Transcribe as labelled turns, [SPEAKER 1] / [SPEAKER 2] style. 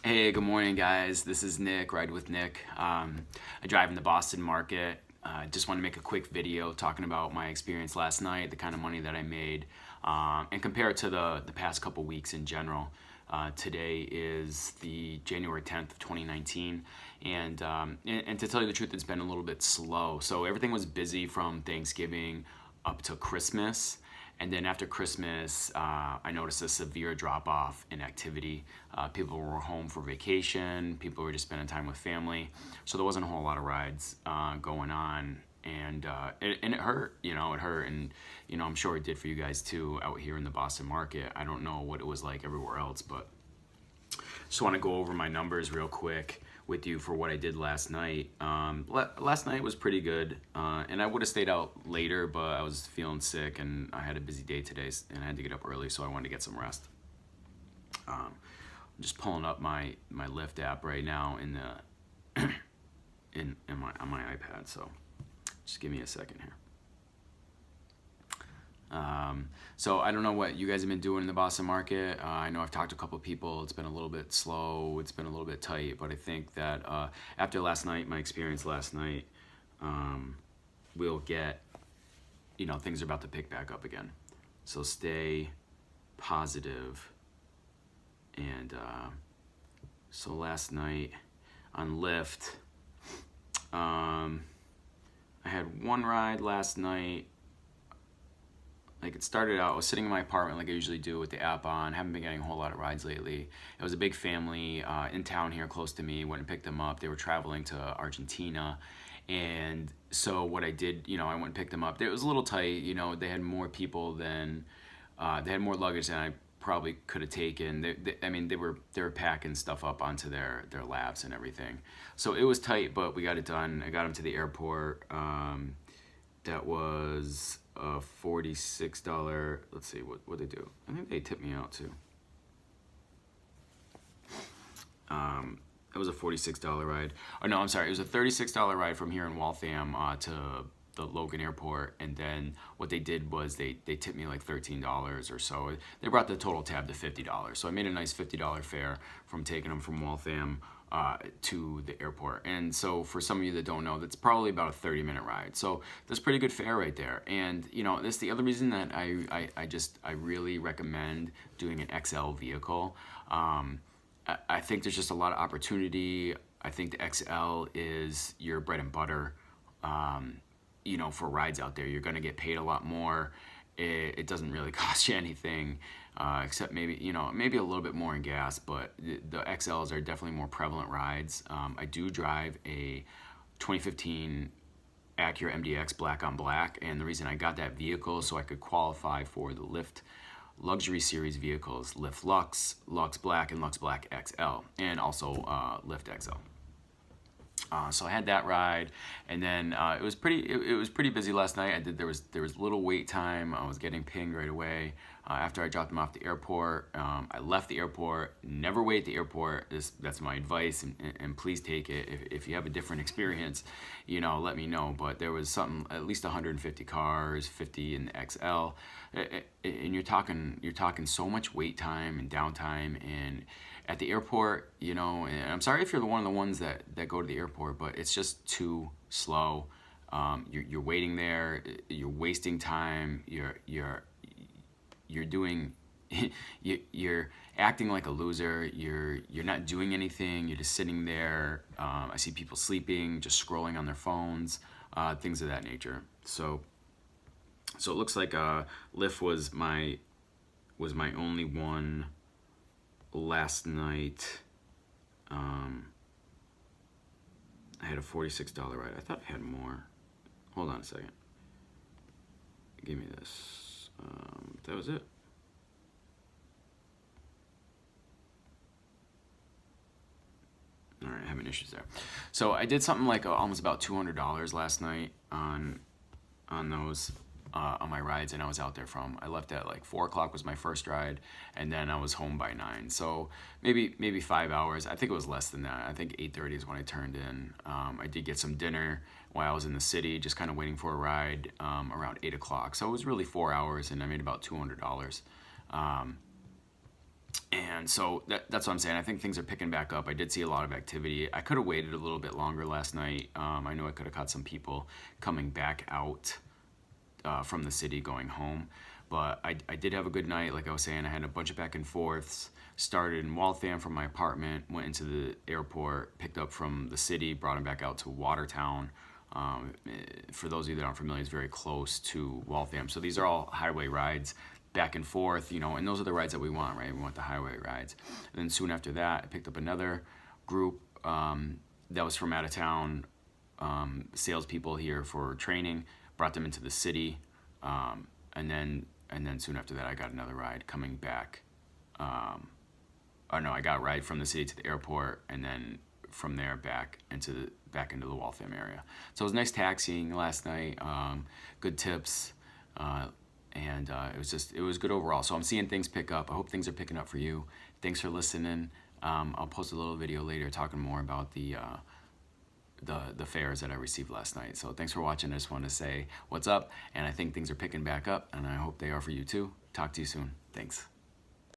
[SPEAKER 1] Hey, good morning, guys. This is Nick, Ride with Nick. I drive in the Boston market. Just want to make a quick video talking about my experience last night, the kind of money that I made, and compare it to the past couple weeks in general. Today is the January 10th of 2019, and to tell you the truth, it's been a little bit slow. So everything was busy from Thanksgiving up to Christmas. And then after Christmas, I noticed a severe drop off in activity. People were home for vacation, people were just spending time with family. So there wasn't a whole lot of rides going on. And it hurt, it hurt. And, I'm sure it did for you guys too out here in the Boston market. I don't know what it was like everywhere else, but just want to go over my numbers real quick with you for what I did last night. Last night was pretty good, and I would have stayed out later, but I was feeling sick and I had a busy day today, and I had to get up early, so I wanted to get some rest. I'm just pulling up my Lyft app right now in the on my iPad, so just give me a second here. So I don't know what you guys have been doing in the Boston market. I know I've talked to a couple of people. It's been a little bit slow. It's been a little bit tight, but I think that after last night, my experience last night, we'll get, things are about to pick back up again. So stay positive. And so last night on Lyft, I had one ride last night. Like, it started out, I was sitting in my apartment like I usually do with the app on. Haven't been getting a whole lot of rides lately. It was a big family in town here close to me. Went and picked them up. They were traveling to Argentina. And so what I did, I went and picked them up. It was a little tight, they had more people than, they had more luggage than I probably could have taken. They were packing stuff up onto their laps and everything. So it was tight, but we got it done. I got them to the airport. That was a $46. Let's see what they do. I think they tipped me out too. It was a $46 ride. Oh no, I'm sorry. It was a $36 ride from here in Waltham to the Logan Airport, and then what they did was they tipped me like $13 or so. They brought the total tab to $50. So I made a nice $50 fare from taking them from Waltham to the airport. And so for some of you that don't know, that's probably about a 30-minute ride. So that's pretty good fare right there. And that's the other reason that I really recommend doing an XL vehicle. I think there's just a lot of opportunity. I think the XL is your bread and butter. For rides out there. You're going to get paid a lot more. It doesn't really cost you anything, except maybe a little bit more in gas, but the XLs are definitely more prevalent rides. I do drive a 2015 Acura MDX black on black, and the reason I got that vehicle so I could qualify for the Lyft luxury series vehicles, Lyft Lux, Lux Black, and Lux Black XL, and also Lyft XL. So I had that ride, and then it was pretty busy last night. There was little wait time. I was getting pinged right away after I dropped them off the airport. I left the airport. Never wait at the airport. That's my advice, and please take it. If you have a different experience, let me know. But there was at least 150 cars, 50 in the XL, and you're talking so much wait time and downtime and. At the airport, and I'm sorry if you're one of the ones that go to the airport, but it's just too slow. You're waiting there. You're wasting time. You're doing. You're acting like a loser. You're not doing anything. You're just sitting there. I see people sleeping, just scrolling on their phones, things of that nature. So it looks like Lyft was my only one. Last night, I had a $46 ride. I thought I had more. Hold on a second. Give me this. That was it. All right, having issues there. So I did something like almost about $200 last night on those. On my rides, and I was out there I left at like 4 o'clock was my first ride, and then I was home by 9. So maybe 5 hours. I think it was less than that. I think 8:30 is when I turned in. I did get some dinner while I was in the city, just kind of waiting for a ride around 8 o'clock. So it was really 4 hours, and I made about $200. And so that's what I'm saying. I think things are picking back up. I did see a lot of activity. I could have waited a little bit longer last night. I know I could have caught some people coming back out from the city going home. But I did have a good night. Like I was saying, I had a bunch of back and forths. Started in Waltham from my apartment, went into the airport, picked up from the city, brought him back out to Watertown. For those of you that aren't familiar, it's very close to Waltham. So these are all highway rides back and forth, and those are the rides that we want, right? We want the highway rides. And then soon after that, I picked up another group that was from out of town, salespeople here for training, brought them into the city, and then soon after that, I got another ride coming back. I got a ride from the city to the airport, and then from there back into the Waltham area. So it was nice taxiing last night. Good tips. And it was good overall. So I'm seeing things pick up. I hope things are picking up for you. Thanks for listening. I'll post a little video later talking more about the fares that I received last night. So thanks for watching. I just want to say what's up, and I think things are picking back up, and I hope they are for you too. Talk to you soon. Thanks.